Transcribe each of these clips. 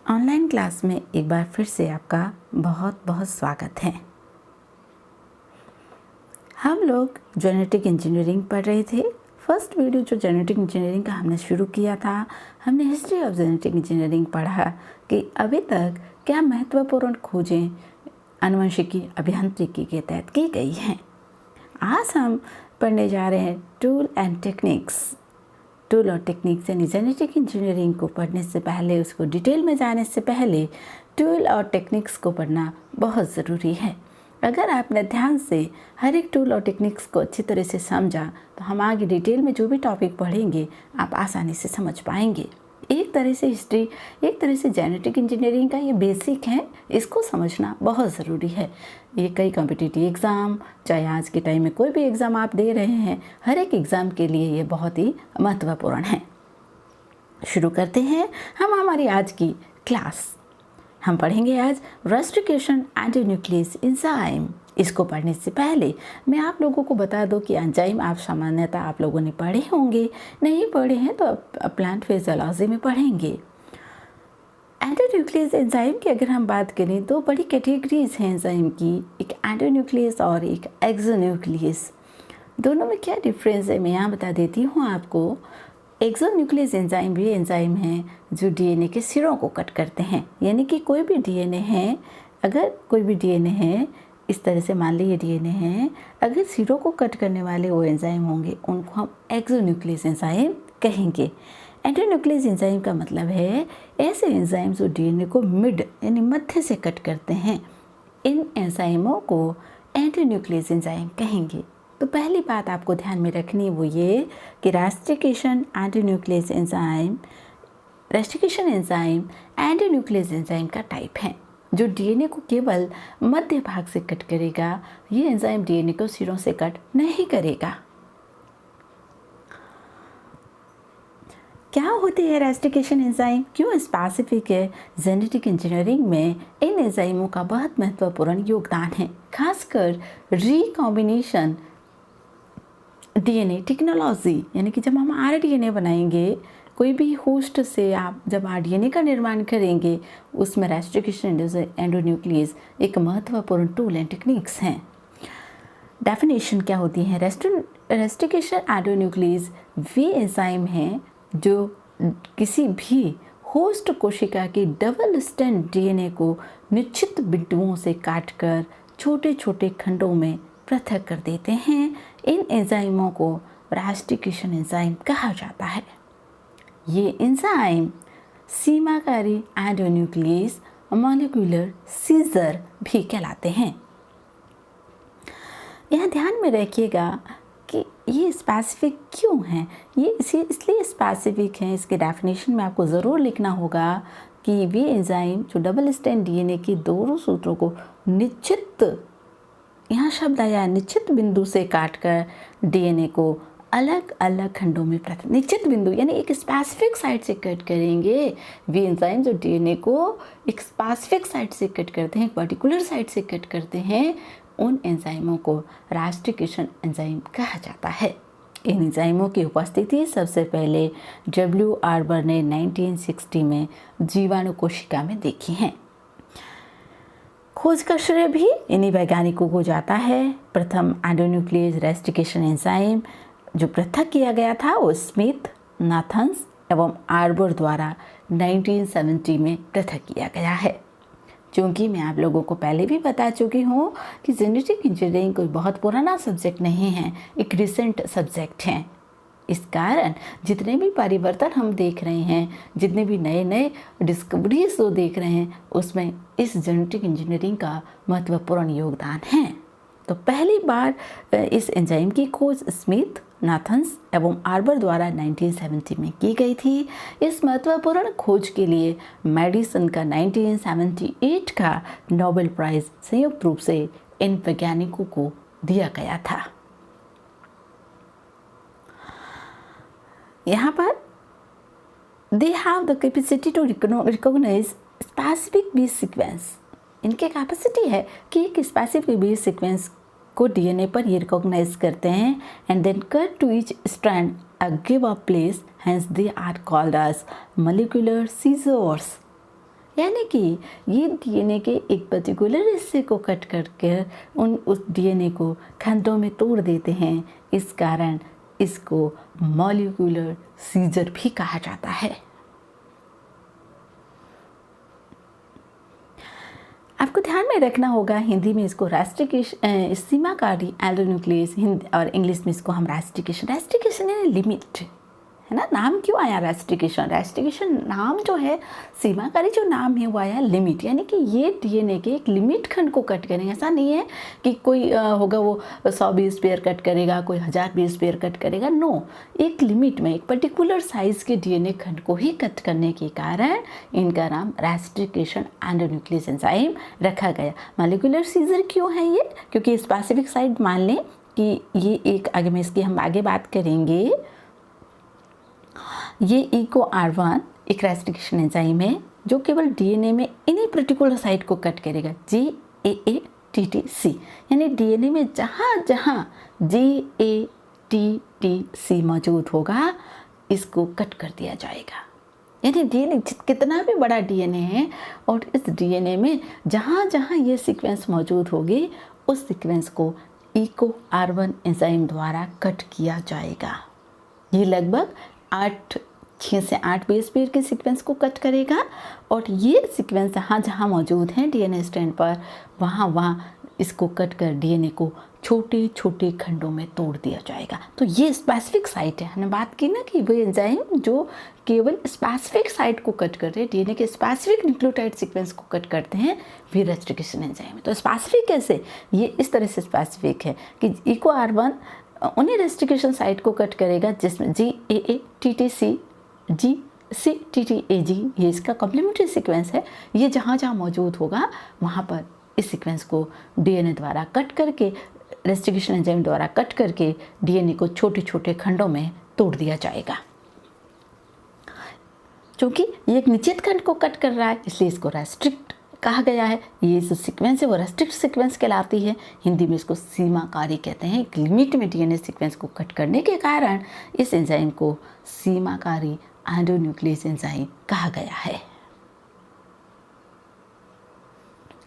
Online class में एक बार फिर से आपका बहुत बहुत स्वागत है। हम लोग जेनेटिक इंजीनियरिंग पढ़ रहे थे। फर्स्ट वीडियो जो जेनेटिक इंजीनियरिंग का हमने शुरू किया था, हमने हिस्ट्री ऑफ जेनेटिक इंजीनियरिंग पढ़ा कि अभी तक क्या महत्वपूर्ण खोजें आनुवंशिकी अभियांत्रिकी के तहत की गई हैं। आज हम पढ़ने जा रहे हैं टूल एंड टेक्निक्स। टूल और टेक्निक्स यानी जेनेटिक इंजीनियरिंग को पढ़ने से पहले, उसको डिटेल में जाने से पहले टूल और टेक्निक्स को पढ़ना बहुत ज़रूरी है। अगर आपने ध्यान से हर एक टूल और टेक्निक्स को अच्छी तरह से समझा तो हम आगे डिटेल में जो भी टॉपिक पढ़ेंगे आप आसानी से समझ पाएंगे। एक तरह से हिस्ट्री, एक तरह से जेनेटिक इंजीनियरिंग का ये बेसिक है, इसको समझना बहुत ज़रूरी है। ये कई कॉम्पिटिटिव एग्ज़ाम, चाहे आज के टाइम में कोई भी एग्ज़ाम आप दे रहे हैं, हर एक एग्ज़ाम के लिए ये बहुत ही महत्वपूर्ण है। शुरू करते हैं हम हमारी आज की क्लास। हम पढ़ेंगे आज रेस्ट्रिकेशन एंटीन्यूक्लियस एंजाइम। इसको पढ़ने से पहले मैं आप लोगों को बता दूं कि एंजाइम आप सामान्यतः आप लोगों ने पढ़े होंगे, नहीं पढ़े हैं तो प्लांट फिजियोलॉजी में पढ़ेंगे। एंटीन्यूक्लियस एंजाइम की अगर हम बात करें तो बड़ी कैटेगरीज हैं एंजाइम की, एक एंटीन्यूक्लियस और एक एक्सोन्यूक्लियस। दोनों में क्या डिफरेंस है मैं यहाँ बता देती हूँ आपको। एक्सोन्यूक्लियस एंजाइम भी एंजाइम हैं जो डीएनए के सिरों को कट करते हैं, यानी कि कोई भी डीएनए है, अगर कोई भी डीएनए है, इस तरह से मान लीजिए डीएनए है, अगर सिरों को कट करने वाले वो एंजाइम होंगे उनको हम एक्सोन्यूक्लियस एंजाइम कहेंगे। एंटीन्यूक्लियस एंजाइम का मतलब है ऐसे एंजाइम जो डीएनए को मिड यानी मध्य से कट करते हैं, इन एंजाइमों को एंटीन्यूक्लियस एंजाइम कहेंगे। तो पहली बात आपको ध्यान में रखनी वो ये कि रेस्ट्रिकेशन एंटीन्यूक्लियस एंजाइम एंटीन्यूक्लियस एंजाइम का टाइप है जो डीएनए को केवल मध्य भाग से कट करेगा। ये एंजाइम डीएनए को सिरों से कट नहीं करेगा। क्या होती है रेस्ट्रिकेशन एंजाइम, क्यों स्पेसिफिक है? जेनेटिक इंजीनियरिंग में इन एंजाइमों का बहुत महत्वपूर्ण योगदान है, खासकर रिकॉम्बिनेशन डीएनए टेक्नोलॉजी, यानी कि जब हम आरडीएनए बनाएंगे, कोई भी होस्ट से आप जब आरडीएनए का निर्माण करेंगे, उसमें रेस्ट्रिकेशन एंडोन्यूक्लियस एक महत्वपूर्ण टूल एंड टेक्निक्स हैं। डेफिनेशन क्या होती है? रेस्ट्रिकेशन एंडोन्यूक्लियस वे एंजाइम हैं जो किसी भी होस्ट कोशिका के डबल स्ट्रैंड डीएनए को निश्चित बिंदुओं से काटकर छोटे छोटे खंडों में पृथक कर देते हैं। इन एंजाइमों को रेस्ट्रिकेशन एंजाइम कहा जाता है। ये एंजाइम सीमाकारी एंडोन्यूक्लियस मॉलिक्यूलर सीजर भी कहलाते हैं। यह ध्यान में रखिएगा कि ये स्पेसिफिक क्यों हैं। ये इसलिए स्पेसिफिक हैं, इसके डेफिनेशन में आपको ज़रूर लिखना होगा कि वे एंजाइम जो डबल स्ट्रैंड डीएनए के दोनों सूत्रों को निश्चित, यहाँ शब्द आया निश्चित बिंदु से काटकर डीएनए को अलग अलग खंडों में पृथक, निश्चित बिंदु यानी एक स्पेसिफिक साइट से कट करेंगे। वे एंजाइम जो डीएनए को एक स्पेसिफिक साइट से कट करते हैं, एक पर्टिकुलर साइट से कट करते हैं, उन एंजाइमों को रेस्ट्रिकेशन एंजाइम कहा जाता है। इन एंजाइमों की उपस्थिति सबसे पहले डब्ल्यू आर्बर ने 1960 में जीवाणु कोशिका में देखी है। खोज का श्रेय भी इन्हीं वैज्ञानिकों को जाता है। प्रथम एंडोन्यूक्लियस रेस्ट्रिकेशन एंजाइम जो पृथक किया गया था वो स्मिथ, नाथन्स एवं आर्बर द्वारा 1970 में पृथक किया गया है। क्योंकि मैं आप लोगों को पहले भी बता चुकी हूँ कि जेनेटिक इंजीनियरिंग कोई बहुत पुराना सब्जेक्ट नहीं है, एक रिसेंट सब्जेक्ट है। इस कारण जितने भी परिवर्तन हम देख रहे हैं, जितने भी नए नए डिस्कवरीज जो देख रहे हैं, उसमें इस जेनेटिक इंजीनियरिंग का महत्वपूर्ण योगदान है। तो पहली बार इस एंजाइम की खोज स्मिथ, नाथन्स एवं आर्बर द्वारा 1970 में की गई थी। इस महत्वपूर्ण खोज के लिए मेडिसिन का 1978 का नोबेल प्राइज संयुक्त रूप से इन वैज्ञानिकों को दिया गया था। यहाँ पर they have the capacity to recognise specific base sequence. इनके कैपेसिटी है कि एक स्पेसिफिक बेस सीक्वेंस को डीएनए पर ये रिकॉग्नाइज करते हैं and then cut to each strand a give a place, hence they are called as molecular scissors. यानी कि ये डीएनए के एक पर्टिकुलर हिस्से को कट करके उस डीएनए को खंडों में तोड़ देते हैं। इस कारण इसको मॉलिक्यूलर सीजर भी कहा जाता है। आपको ध्यान में रखना होगा, हिंदी में इसको सीमाकारी एंडोन्यूक्लियस, हिंदी और इंग्लिश में इसको हम रेस्ट्रिकेशन यानी लिमिट, है ना। नाम क्यों आया रेस्ट्रिकेशन नाम जो है, सीमाकारी जो नाम है वो आया लिमिट, यानी कि ये डीएनए के एक लिमिट खंड को कट करेंगे। ऐसा नहीं है कि कोई होगा वो 100 बेस पेयर कट करेगा, कोई 1000 बेस पेयर कट करेगा, नो, एक लिमिट में एक पर्टिकुलर साइज के डीएनए खंड को ही कट करने के कारण इनका नाम रेस्ट्रिकेशन एंडोन्यूक्लियस एंजाइम रखा गया। मॉलिक्यूलर सीजर क्यों है ये? क्योंकि स्पेसिफिक साइट मान लें कि ये एक, आगे में इसकी हम आगे बात करेंगे, ये EcoR1 एक रेस्ट्रिक्शन एंजाइम है जो केवल डीएनए में इन्हीं पर्टिकुलर साइट को कट करेगा, GAATTC, यानी डीएनए में जहाँ जहाँ GATTC मौजूद होगा इसको कट कर दिया जाएगा। यानी डीएनए कितना भी बड़ा डीएनए है और इस डीएनए में जहाँ जहाँ ये सीक्वेंस मौजूद होगी उस सीक्वेंस को EcoR1 एंजाइम द्वारा कट किया जाएगा। ये लगभग 6 से 8 बेस पेयर के सीक्वेंस को कट करेगा और ये सीक्वेंस जहाँ जहाँ मौजूद हैं डीएनए स्ट्रैंड पर, वहाँ इसको कट कर डीएनए को छोटे छोटे खंडों में तोड़ दिया जाएगा। तो ये स्पेसिफिक साइट है। हमने बात की ना कि वो एंजाइम जो केवल स्पेसिफिक साइट को कट करते हैं, डीएनए के स्पेसिफिक न्यूक्लियोटाइड सीक्वेंस को कट करते हैं, वे रेस्ट्रिक्शन एंजाइम है। तो स्पेसिफिक कैसे? ये इस तरह से स्पेसिफिक है कि EcoR1 उन्हीं रेस्ट्रिक्शन साइट को कट करेगा जिसमें GAATTC, GCTTAG, ये इसका कॉम्प्लीमेंट्री सीक्वेंस है। ये जहाँ जहाँ मौजूद होगा वहाँ पर इस सीक्वेंस को डीएनए द्वारा कट करके, रेस्ट्रिक्शन एंजाइम द्वारा कट करके डीएनए को छोटे छोटे खंडों में तोड़ दिया जाएगा। क्योंकि ये एक निश्चित खंड को कट कर रहा है इसलिए इसको रेस्ट्रिक्ट कहा गया है। ये जो सीक्वेंस है वो रेस्ट्रिक्ट सीक्वेंस कहलाती है। हिंदी में इसको सीमाकारी कहते हैं। एक लिमिट में डीएनए सीक्वेंस को कट करने के कारण इस एंजाइम को सीमाकारी एंडोन्यूक्लियस एंजाइम कहा गया है।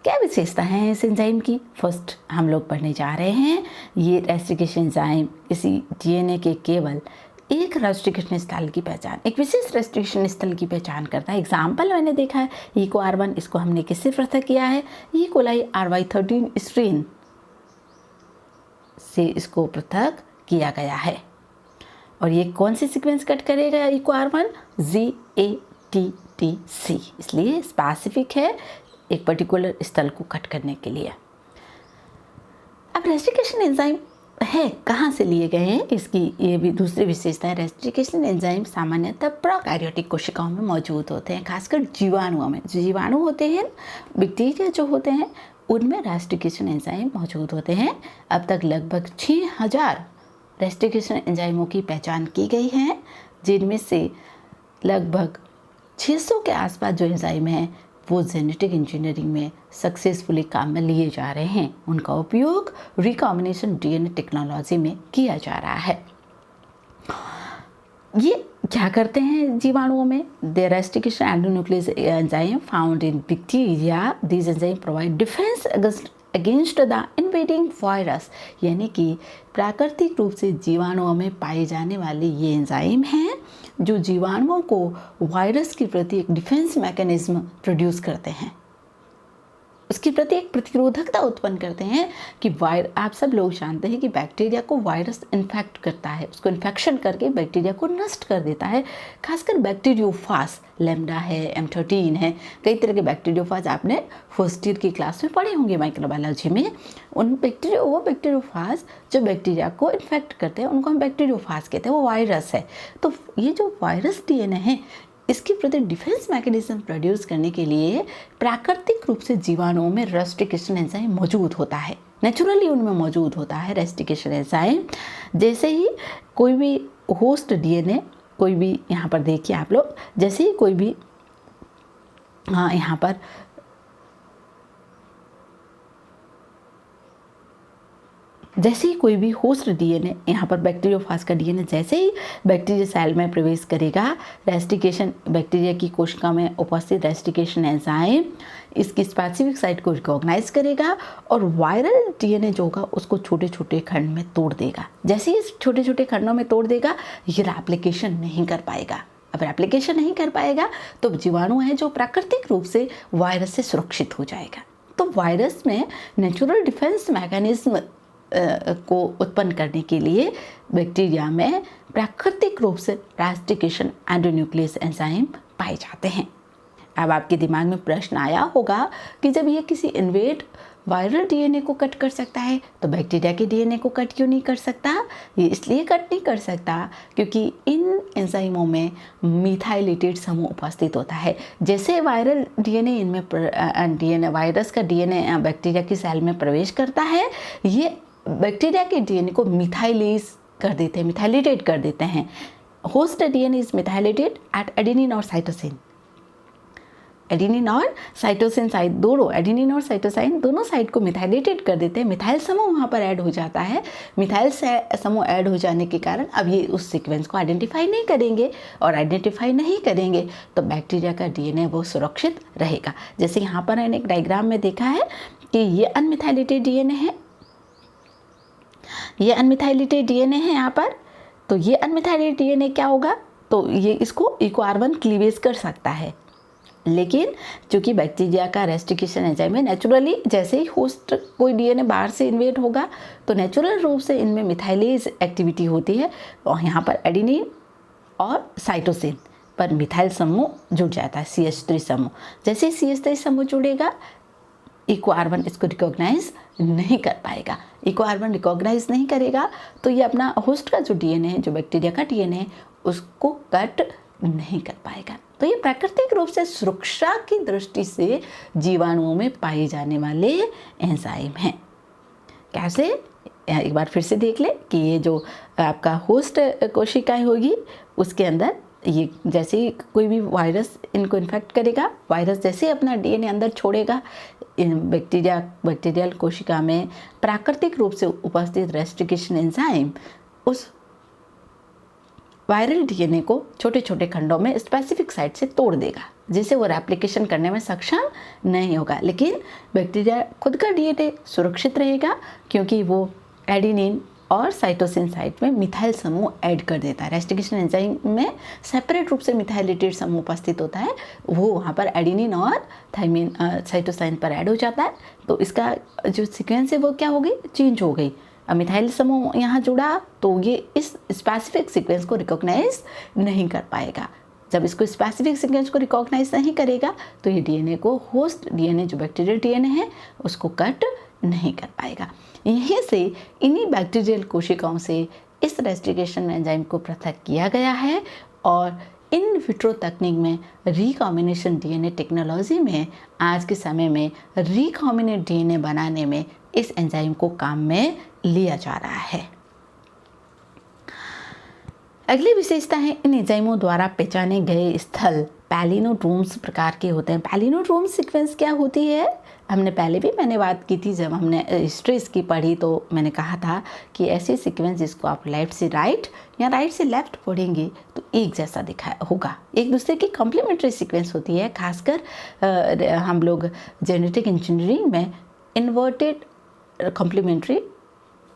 क्या विशेषता है इस एंजाइम की? फर्स्ट हम लोग पढ़ने जा रहे हैं। ये रेस्ट्रिक्शन एंजाइम इसी डीएनए के केवल एक रेस्ट्रिक्शन स्थल की पहचान, एक विशेष रेस्ट्रिक्शन स्थल की पहचान करता है। एग्जाम्पल मैंने देखा है EcoR1, इसको हमने किससे पृथक किया है? E. coli RY13 स्ट्रेन से इसको पृथक किया गया है। और ये कौन सी सीक्वेंस कट करेगा EcoR1? GATTC, इसलिए स्पेसिफिक है एक पर्टिकुलर स्थल को कट करने के लिए। अब रेस्ट्रिक्शन एंजाइम है कहाँ से लिए गए हैं, इसकी ये भी दूसरी विशेषता है। रेस्ट्रिक्शन एंजाइम सामान्यतः प्रोकैरियोटिक कोशिकाओं में मौजूद होते हैं, खासकर जीवाणुओं में। जो जीवाणु होते हैं, बैक्टीरिया जो होते हैं, उनमें रेस्ट्रिक्शन एंजाइम मौजूद होते हैं। अब तक लगभग 6000 रेस्ट्रिक्शन एंजाइमों की पहचान की गई है, जिनमें से लगभग 600 के आसपास जो एंजाइम हैं वो जेनेटिक इंजीनियरिंग में सक्सेसफुली काम में लिए जा रहे हैं। उनका उपयोग रिकॉम्बिनेशन डीएनए टेक्नोलॉजी में किया जा रहा है। ये क्या करते हैं जीवाणुओं में? The restriction endonuclease enzyme found in bacteria, this enzyme provide defence against the invading virus, यानी कि प्राकृतिक रूप से जीवाणुओं में पाए जाने वाले ये एंजाइम हैं जो जीवाणुओं को वायरस के प्रति एक डिफेंस मैकेनिज्म प्रोड्यूस करते हैं, उसके प्रति एक प्रतिरोधकता उत्पन्न करते हैं कि आप सब लोग जानते हैं कि बैक्टीरिया को वायरस इन्फेक्ट करता है, उसको इन्फेक्शन करके बैक्टीरिया को नष्ट कर देता है। खासकर बैक्टीरियोफाज, लैम्डा है, M13 है, कई तरह के बैक्टीरियोफाज आपने फर्स्ट ईयर की क्लास में पढ़े होंगे माइक्रोबायोलॉजी में। वो बैक्टीरियोफाज जो बैक्टीरिया को इन्फेक्ट करते हैं उनको हम बैक्टीरियोफाज कहते हैं, वो वायरस है। तो ये जो वायरस डीएनए है इसके प्रति डिफेंस मैकेनिज्म प्रोड्यूस करने के लिए प्राकृतिक रूप से जीवाणुओं में रेस्ट्रिक्शन एंजाइम मौजूद होता है, नेचुरली उनमें मौजूद होता है रेस्ट्रिक्शन एंजाइम। जैसे ही कोई भी होस्ट डीएनए, कोई भी यहाँ पर देखिए आप लोग, जैसे ही कोई भी यहाँ पर जैसे ही कोई भी होस्ट डीएनए, यहाँ पर बैक्टीरियोफाज का डीएनए जैसे ही बैक्टीरिया सेल में प्रवेश करेगा, रेस्टिकेशन बैक्टीरिया की कोशिका में उपस्थित रेस्टिकेशन एंजाइम इसकी स्पेसिफिक साइट को रिकॉग्नाइज करेगा और वायरल डीएनए जो होगा उसको छोटे छोटे खंड में तोड़ देगा। जैसे ही छोटे छोटे खंडों में तोड़ देगा, ये रेप्लिकेशन नहीं कर पाएगा। अब रेप्लिकेशन नहीं कर पाएगा तो जीवाणु है जो प्राकृतिक रूप से वायरस से सुरक्षित हो जाएगा। तो वायरस में नेचुरल डिफेंस मैकेनिज्म को उत्पन्न करने के लिए बैक्टीरिया में प्राकृतिक रूप से रेस्टिकेशन एंडोन्यूक्लियस एंजाइम पाए जाते हैं। अब आपके दिमाग में प्रश्न आया होगा कि जब ये किसी इन्वेड वायरल डीएनए को कट कर सकता है तो बैक्टीरिया के डीएनए को कट क्यों नहीं कर सकता? ये इसलिए कट नहीं कर सकता क्योंकि इन एंजाइमों में मिथाइलेटेड समूह उपस्थित होता है। जैसे वायरल डीएनए इनमें डीएनए वायरस का डीएनए बैक्टीरिया की सेल में प्रवेश करता है, ये बैक्टीरिया के डीएनए को मिथाइलेज कर देते हैं, मिथाइलेटेड कर देते हैं। Host DNA is methylated at adenine और साइटोसिन। एडेनिन और साइटोसिन साइट दोनों, एडेनिन और साइटोसाइन दोनों साइट को मिथाइलेटेड कर देते हैं। मिथाइल समूह वहाँ पर ऐड हो जाता है। मिथाइल समूह ऐड हो जाने के कारण अब ये उस सीक्वेंस को आइडेंटिफाई नहीं करेंगे और आइडेंटिफाई नहीं करेंगे तो बैक्टीरिया का डीएनए वो सुरक्षित रहेगा। जैसे यहाँ पर मैंने एक डायग्राम में देखा है कि ये अनमिथाइलेटेड डीएनए है, ये अनमिथाइलेटेड डीएनए है यहाँ पर। तो ये अनमिथाइलेटेड डीएनए क्या होगा, तो ये इसको इक्वार्बन क्लीवेज कर सकता है। लेकिन चूंकि बैक्टीरिया का रेस्टिकेशन एंजाइम है, नेचुरली जैसे ही होस्ट कोई डीएनए बाहर से इन्वेड होगा तो नेचुरल रूप से इनमें मिथाइलेज एक्टिविटी होती है और यहाँ पर एडेनिन और साइटोसिन पर मिथाइल समूह जुड़ जाता है, CH3 समूह। जैसे ही CH3 समूह जुड़ेगा, इक्वार्बन इसको रिकॉग्नाइज नहीं कर पाएगा। इक्वार्बन रिकॉग्नाइज नहीं करेगा तो ये अपना होस्ट का जो डीएनए है, जो बैक्टीरिया का डीएनए है, उसको कट नहीं कर पाएगा। तो ये प्राकृतिक रूप से सुरक्षा की दृष्टि से जीवाणुओं में पाए जाने वाले एंजाइम हैं। कैसे, एक बार फिर से देख ले कि ये जो आपका होस्ट कोशिकाएं होगी उसके अंदर ये जैसे ही कोई भी वायरस इनको इन्फेक्ट करेगा, वायरस जैसे ही अपना डीएनए अंदर छोड़ेगा, बैक्टीरियल कोशिका में प्राकृतिक रूप से उपस्थित रेस्टिकेशन एंजाइम उस वायरल डीएनए को छोटे छोटे खंडों में स्पेसिफिक साइट से तोड़ देगा, जिससे वो रेप्लिकेशन करने में सक्षम नहीं होगा। लेकिन बैक्टीरिया खुद का डीएनए सुरक्षित रहेगा क्योंकि वो एडेनिन और साइटोसिन साइट में मिथाइल समूह ऐड कर देता है। रेस्टिकेशन एंजाइम में सेपरेट रूप से मिथाइलेटेड समूह उपस्थित होता है, वो वहाँ पर एडेनिन और थाइमिन साइटोसाइन पर ऐड हो जाता है। तो इसका जो सीक्वेंस है वो क्या हो गई, चेंज हो गई। अब मिथाइल समूह यहाँ जुड़ा तो ये इस स्पेसिफिक सीक्वेंस को रिकॉग्नाइज नहीं कर पाएगा। जब इसको स्पेसिफिक सीक्वेंस को रिकॉग्नाइज नहीं करेगा तो ये डीएनए को, होस्ट डीएनए जो बैक्टीरियल डीएनए है, उसको कट नहीं कर पाएगा। यहीं से इन्हीं बैक्टीरियल कोशिकाओं से इस रेस्टिकेशन एंजाइम को पृथक किया गया है और इन विट्रो तकनीक में रिकॉम्बिनेशन डीएनए टेक्नोलॉजी में आज के समय में रिकॉम्बिनेट डीएनए बनाने में इस एंजाइम को काम में लिया जा रहा है। अगली विशेषता है, इन एंजाइमों द्वारा पहचाने गए स्थल पैलिनोड्रोम्स प्रकार के होते हैं। पैलिनोड्रोम सीक्वेंस क्या होती है, हमने पहले भी बात की थी जब हमने हिस्ट्री इसकी पढ़ी, तो मैंने कहा था कि ऐसे सीक्वेंस जिसको आप लेफ्ट से राइट या राइट से लेफ्ट पढ़ेंगे तो एक जैसा दिखा होगा, एक दूसरे की कॉम्प्लीमेंट्री सीक्वेंस होती है। खासकर हम लोग जेनेटिक इंजीनियरिंग में इन्वर्टेड कॉम्प्लीमेंट्री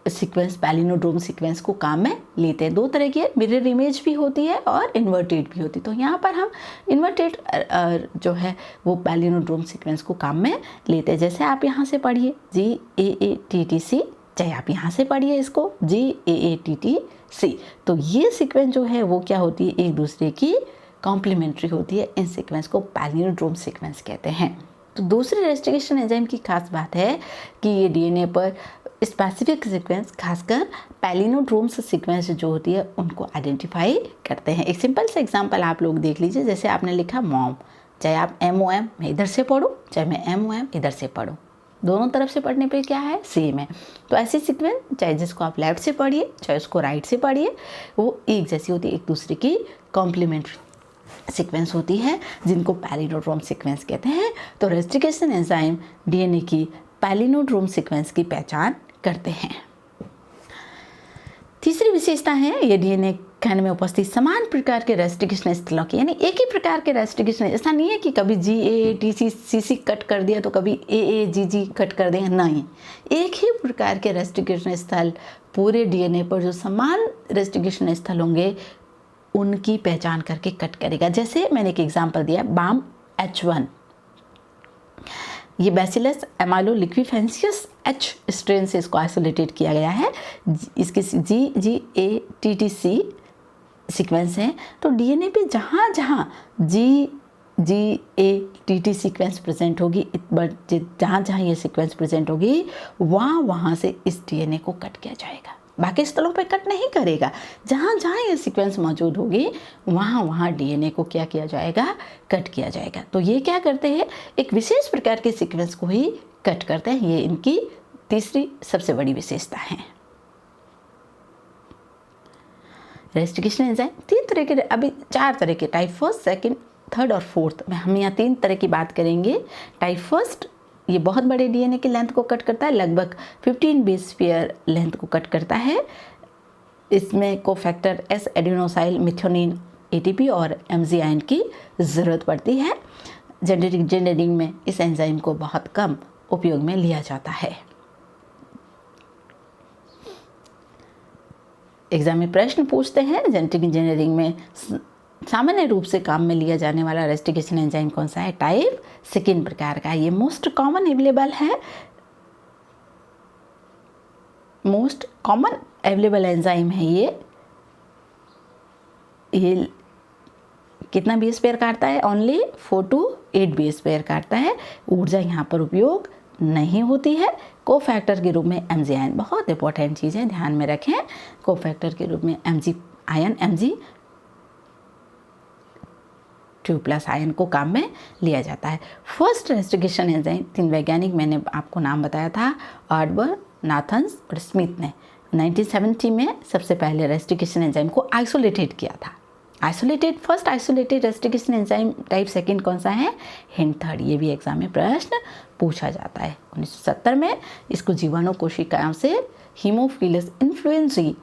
सीक्वेंस, पैलिनोड्रोम सीक्वेंस को काम में लेते हैं। दो तरह की है, मिरर इमेज भी होती है और इन्वर्टेड भी होती है। तो यहाँ पर हम इन्वर्टेड जो है वो पैलिनोड्रोम सीक्वेंस को काम में लेते हैं। जैसे आप यहाँ से पढ़िए GAATTC, चाहे आप यहाँ से पढ़िए इसको GAATTC, तो ये सीक्वेंस जो है वो क्या होती है, एक दूसरे की कॉम्प्लीमेंट्री होती है। इन सीक्वेंस को पैलिनोड्रोम सीक्वेंस कहते हैं। तो दूसरे रेस्टिकेशन एंजाइम की खास बात है कि ये डीएनए पर स्पेसिफिक सीक्वेंस, खासकर पैलिनोड्रोम्स सीक्वेंस जो होती है उनको आइडेंटिफाई करते हैं। एक सिंपल सा एग्जांपल आप लोग देख लीजिए। जैसे आपने लिखा मॉम, चाहे आप MOM मैं इधर से पढ़ूँ, चाहे मैं MOM इधर से पढ़ूँ, दोनों तरफ से पढ़ने पे क्या है, सेम है। तो ऐसी सीक्वेंस चाहे जिसको आप लेफ्ट से पढ़िए चाहे उसको राइट से पढ़िए, वो एक जैसी होती है, एक दूसरे की कॉम्प्लीमेंट्री सीक्वेंस होती है, जिनको पैलिनोड्रोम सीक्वेंस कहते हैं। तो रेस्टिकेशन एंजाइम डीएनए की पैलिनोड्रोम सीक्वेंस की पहचान करते हैं। तीसरी विशेषता है ये डीएनए खंड में उपस्थित समान प्रकार के रेस्ट्रिक्शन स्थलों की, यानी एक ही प्रकार के रेस्ट्रिक्शन, ऐसा नहीं है कि कभी GATC कट कर दिया तो कभी AAGG कट कर दिया, नहीं, एक ही प्रकार के रेस्ट्रिक्शन स्थल पूरे डीएनए पर जो समान रेस्ट्रिक्शन स्थल होंगे उनकी पहचान करके कट करेगा। जैसे मैंने एक एग्जांपल दिया, BAM-H1, ये बैसिलस एमाइलोलिक्विफेंसियस H स्ट्रेन से इसको आइसोलेटेड किया गया है। इसके GGATTC सीक्वेंस है, तो डीएनए पे जहाँ जहाँ GGATT सीक्वेंस प्रेजेंट होगी, जहाँ जहाँ ये सीक्वेंस प्रेजेंट होगी वहाँ से इस डीएनए को कट किया जाएगा। बाकी स्थलों पे कट नहीं करेगा, जहाँ जहाँ ये सीक्वेंस मौजूद होगी वहाँ डीएनए को क्या किया जाएगा, कट किया जाएगा। तो ये क्या करते हैं, एक विशेष प्रकार के सीक्वेंस को ही कट करते हैं। ये इनकी तीसरी सबसे बड़ी विशेषता है। रेस्ट्रिक्शन एंजाइम तीन तरह के, अभी चार तरह के, टाइप फर्स्ट, सेकंड, थर्ड और फोर्थ में हम यहाँ तीन तरह की बात करेंगे। टाइप फर्स्ट ये बहुत बड़े डीएनए की लेंथ को कट करता है, लगभग 15 बेस पेयर लेंथ को कट करता है। इसमें कोफैक्टर S एडेनोसाइल मिथ्योनिन ATP और MG आयन की ज़रूरत पड़ती है। जेनेटिक इंजीनियरिंग में इस एंजाइम को बहुत कम उपयोग में लिया जाता है। एग्जाम में प्रश्न पूछते हैं, जेनेटिक इंजीनियरिंग में सामान्य रूप से काम में लिया जाने वाला रेस्टिकेशन एंजाइम कौन सा है? टाइप सेकेंड प्रकार का। ये मोस्ट कॉमन अवेलेबल है, मोस्ट कॉमन अवेलेबल एंजाइम है। ये कितना बेस पेयर काटता है? ओनली 4 to 8 बेस पेयर काटता है। ऊर्जा यहाँ पर उपयोग नहीं होती है। कोफैक्टर के रूप में MG आयन, बहुत इंपॉर्टेंट चीज़ है, ध्यान में रखें। कोफैक्टर के रूप में MG आयन, Mg2+ आयन को काम में लिया जाता है। फर्स्ट रेस्टिकेशन एंजाइम, तीन वैज्ञानिक मैंने आपको नाम बताया था, आर्डबर, नाथन्स और स्मिथ ने 1970 में सबसे पहले रेस्टिकेशन एंजाइम को आइसोलेटेड किया था। First isolated restriction enzyme type second कौन सा है? Hint third. ये भी एग्जाम में प्रश्न पूछा जाता है। 1970 में इसको जीवाणु कोशिकाओं से हीमोफिलस इन्फ्लुएंजाई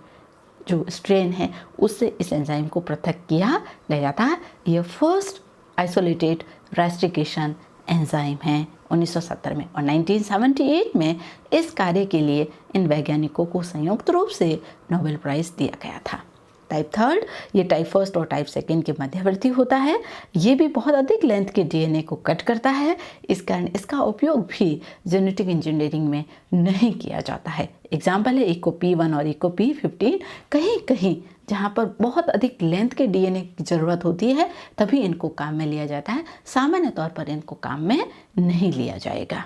जो स्ट्रेन है उससे इस एंजाइम को पृथक किया ले जाता है। यह फर्स्ट आइसोलेटेड रेस्टिकेशन एंजाइम है 1970 में। और 1978 में इस कार्य के लिए इन वैज्ञानिकों को संयुक्त रूप से नोबेल प्राइज़ दिया गया था। टाइप थर्ड, ये टाइप फर्स्ट और टाइप सेकेंड के मध्यवर्ती होता है। ये भी बहुत अधिक लेंथ के डीएनए को कट करता है, इस कारण इसका उपयोग भी जेनेटिक इंजीनियरिंग में नहीं किया जाता है। एग्जाम्पल है इको P1 और इको P15। कहीं कहीं जहाँ पर बहुत अधिक लेंथ के डीएनए की ज़रूरत होती है तभी इनको काम में लिया जाता है, सामान्य तौर पर इनको काम में नहीं लिया जाएगा।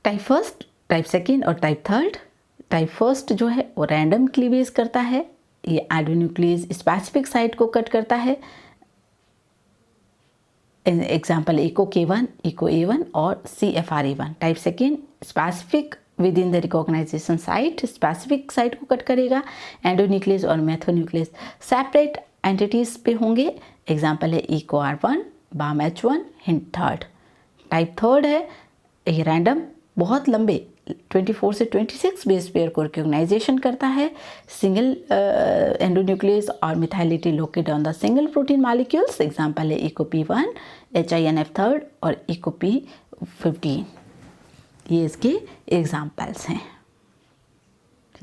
टाइप फर्स्ट, टाइप सेकेंड और टाइप थर्ड। टाइप फर्स्ट जो है वो रैंडम क्लीवेज करता है, ये एडेनोक्लीज स्पेसिफिक साइट को कट करता है। Example Eco K1, Eco A1 और CFR-A1। Type second specific within the recognition site, specific site को कट करेगा। एंडोन्यूक्लियस और मैथोन्यूक्लियस सेपरेट एंटिटीज पे होंगे। एग्जाम्पल है Eco R1, BAM-H1, hint third. Type third है ये रैंडम, बहुत लंबे 24 से 26 बेस पेयर को रिकॉग्नाइजेशन करता है। सिंगल एंडोन्यूक्लियस और methylase located on the single protein molecules. Example है इको P1, HINF थर्ड और इको P15। ये इसके एग्जांपल्स हैं।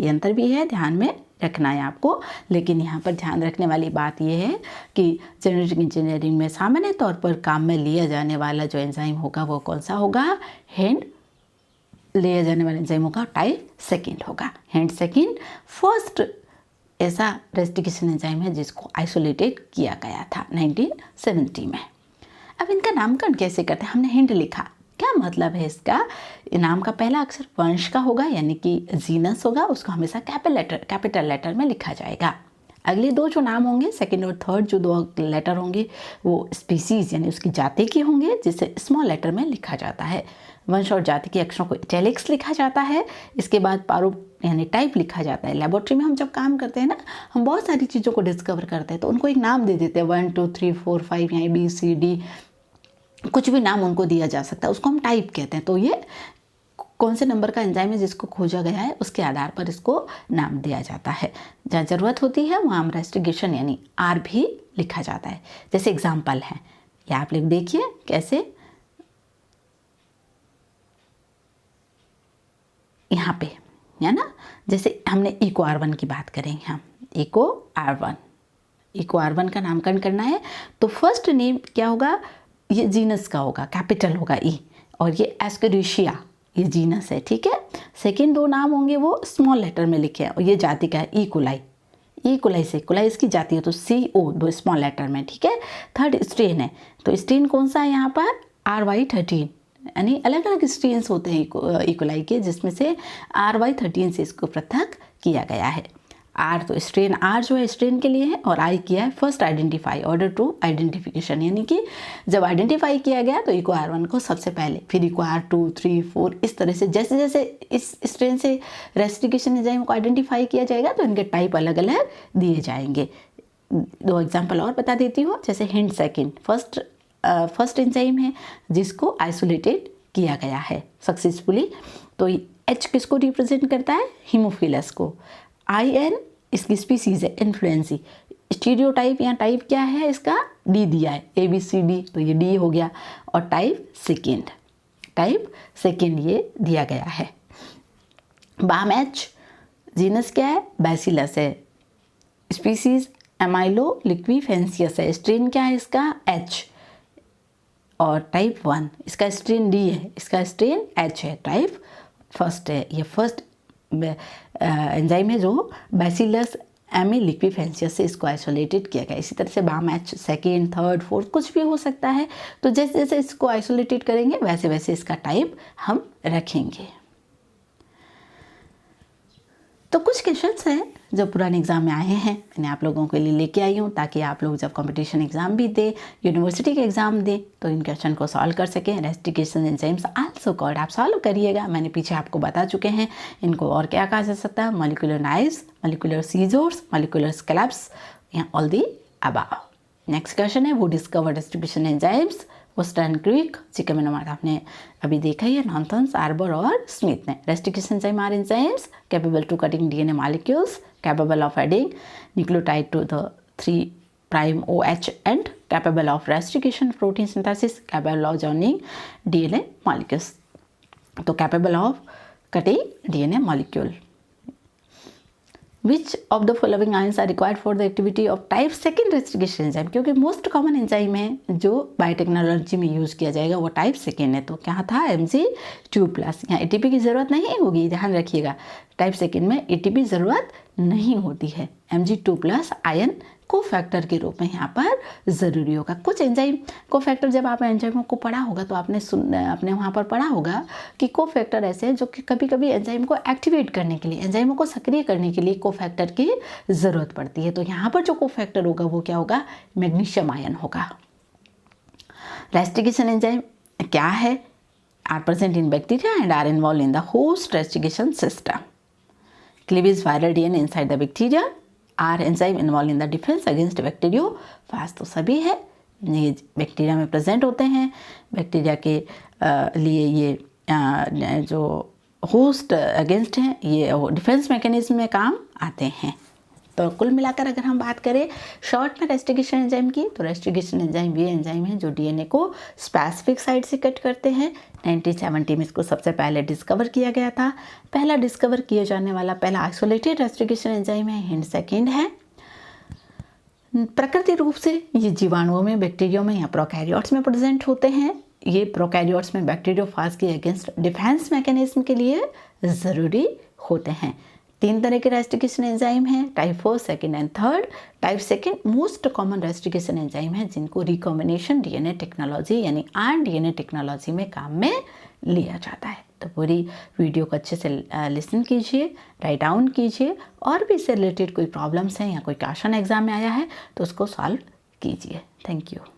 ये अंतर भी है, ध्यान में रखना है आपको। लेकिन यहाँ पर ध्यान रखने वाली बात यह है कि जेनेटिक इंजीनियरिंग में सामान्य तौर पर काम में लिया जाने वाला जो एंजाइम होगा वो कौन सा होगा? हैंड लिया जाने वाले एंजाइमों का टाइप सेकेंड होगा। हैंड सेकेंड फर्स्ट ऐसा रेस्टिकेशन एंजाइम है जिसको आइसोलेटेड किया गया था 1970 में। अब इनका नामकरण कैसे करते हैं? हमने हिंड लिखा, क्या मतलब है इसका? नाम का पहला अक्षर वंश का होगा, यानी कि जीनस होगा, उसको हमेशा कैपिटल लेटर में लिखा जाएगा। अगले दो जो नाम होंगे, सेकेंड और थर्ड जो दो लेटर होंगे वो स्पीसीज यानी उसकी जाति के होंगे, जिसे स्मॉल लेटर में लिखा जाता है। वंश और जाति के अक्षरों को इटैलिक्स लिखा जाता है। इसके बाद प्रारूप यानी टाइप लिखा जाता है। लेबोरेटरी में हम जब काम करते हैं ना, हम बहुत सारी चीज़ों को डिस्कवर करते हैं तो उनको एक नाम दे देते हैं, 1 2 3 4 5 या ABCD, कुछ भी नाम उनको दिया जा सकता है, उसको हम टाइप कहते हैं। तो ये कौन से नंबर का एंजाइम है जिसको खोजा गया है, उसके आधार पर इसको नाम दिया जाता है। जहाँ ज़रूरत होती है वहाँ इन्वेस्टिगेशन यानी आर भी लिखा जाता है। जैसे एग्जाम्पल है, या आप लोग देखिए कैसे यहाँ पे है ना। जैसे हमने इको R1 की बात करें, हम इको R1 का नामकरण करना है तो फर्स्ट नेम क्या होगा, ये जीनस का होगा, कैपिटल होगा ई, और ये एस्केरिशिया ये जीनस है, ठीक है। सेकंड दो नाम होंगे वो स्मॉल लेटर में लिखे हैं, और ये जाति का है ई कोलाई से, कोलाई इसकी जाति है तो CO दो स्मॉल लेटर में, ठीक है। थर्ड स्ट्रेन है, तो स्ट्रेन कौन सा है यहाँ पर RY13, यानी अलग अलग स्ट्रेन्स होते हैं इकोलाई के, जिसमें से RY13 से इसको पृथक किया गया है। आर तो स्ट्रेन आर जो है स्ट्रेन के लिए है, और आई किया है first identify, order to identification, यानी कि जब आइडेंटिफाई किया गया तो इको R1 को सबसे पहले, फिर इको R2, 3, 4, इस तरह से जैसे जैसे इस स्ट्रेन से रेस्ट्रिकेशन एंजाइम को आइडेंटिफाई किया जाएगा तो इनके टाइप अलग अलग दिए जाएंगे। दो एग्जाम्पल और बता देती हूँ, जैसे हिंड सेकेंड फर्स्ट एंजाइम है जिसको आइसोलेटेड किया गया है सक्सेसफुली, तो H किसको रिप्रेजेंट करता है, हीमोफिलस को। IN इसकी स्पीसीज है इन्फ्लुएंसी, स्टीरियोटाइप या टाइप क्या है इसका, D दिया है ABCD, तो ये D हो गया। और टाइप सेकेंड ये दिया गया है। बाम H जीनस क्या है, बैसिलस है, स्पीसीज एमाइलो लिक्विफेंसियस है, स्ट्रेन क्या है इसका H, और टाइप 1 इसका स्ट्रेन D है, इसका स्ट्रेन H है, टाइप फर्स्ट है। ये फर्स्ट एंजाइम है जो बैसिलस एमी लिक्विफेंसियस से इसको आइसोलेटेड किया गया। इसी तरह से Bam H second, third, fourth कुछ भी हो सकता है, तो जैसे जैसे इसको आइसोलेटेड करेंगे वैसे वैसे इसका टाइप हम रखेंगे। तो कुछ क्वेश्चंस हैं जो पुराने एग्जाम में आए हैं, मैंने आप लोगों के लिए लेके आई हूँ ताकि आप लोग जब कंपटीशन एग्जाम भी दे, यूनिवर्सिटी के एग्जाम दे, तो इन क्वेश्चन को सॉल्व कर सकें। रेस्टिकेशन एंजाइम्स आल्सो कॉल्ड, आप सॉल्व करिएगा, मैंने पीछे आपको बता चुके हैं। इनको और क्या कहा जा सकता है, molecular knives, molecular scissors, molecular scalpels, या all the above. Next question है, वो discover restriction enzymes, Western Crick, चिकमेनोमार्ट आपने अभी देखा ही है, नॉर्थन्स, आर्बर और स्मिथ ने। Restriction enzyme are enzymes capable to cutting DNA molecules, capable of adding nucleotide to the 3' OH end, capable of restriction protein synthesis, capable of joining DNA molecules. तो capable of cutting DNA molecule. Which of the following ions are required for the activity of type second restriction enzyme? क्योंकि most common enzyme है जो biotechnology में use किया जाएगा वो type second है, तो क्या था Mg2+। यहाँ ATP की ज़रूरत नहीं होगी, ध्यान रखिएगा, टाइप सेकेंड में ATP ज़रूरत नहीं होती है। Mg2+ आयन कोफैक्टर के रूप में यहाँ पर ज़रूरी होगा। कुछ एंजाइम कोफैक्टर, जब आप एंजाइमों को पढ़ा होगा तो आपने वहाँ पर पढ़ा होगा कि कोफैक्टर ऐसे हैं जो कि कभी कभी एंजाइम को एक्टिवेट करने के लिए, एंजाइमों को सक्रिय करने के लिए कोफैक्टर की ज़रूरत पड़ती है। तो यहाँ पर जो कोफैक्टर होगा वो क्या होगा, मैग्नीशियम आयन होगा। रेस्टिकेशन एंजाइम क्या है, are present in bacteria and are involve in the host restriction system. Cleavage viral DNA inside the bacteria, are enzyme involve in the defence against bacteriophage, तो सभी है, ये बैक्टीरिया में present होते हैं। बैक्टीरिया के लिए ये जो होस्ट अगेंस्ट हैं ये डिफेंस मैकेनिज्म में काम आते हैं। तो कुल मिलाकर अगर हम बात करें शॉर्ट में रेस्टिकेशन एंजाइम की, तो रेस्टिकेशन एंजाइम ये एंजाइम है जो DNA को स्पेसिफिक साइट से कट करते हैं। 1970 में इसको सबसे पहले डिस्कवर किया गया था। पहला डिस्कवर किया जाने वाला पहला आइसोलेटेड रेस्टिकेशन एंजाइम है, हिंड सेकेंड है। प्रकृति रूप से ये जीवाणुओं में, बैक्टीरिया में या प्रोकैरियोट्स में प्रेजेंट होते हैं। ये प्रोकैरियोट्स में बैक्टीरियोफेज के अगेंस्ट डिफेंस मैकेनिज्म के लिए ज़रूरी होते हैं। 3 तरह के रेस्टिकेशन एंजाइम हैं, type 4, second and third. Type second most common restriction enzyme है जिनको रिकॉम्बिनेशन DNA टेक्नोलॉजी यानी rDNA टेक्नोलॉजी में काम में लिया जाता है। तो पूरी वीडियो को अच्छे से लिसन कीजिए, राइट डाउन कीजिए, और भी इससे रिलेटेड कोई प्रॉब्लम्स हैं या कोई क्वेश्चन एग्जाम में आया है तो उसको सॉल्व कीजिए। Thank you.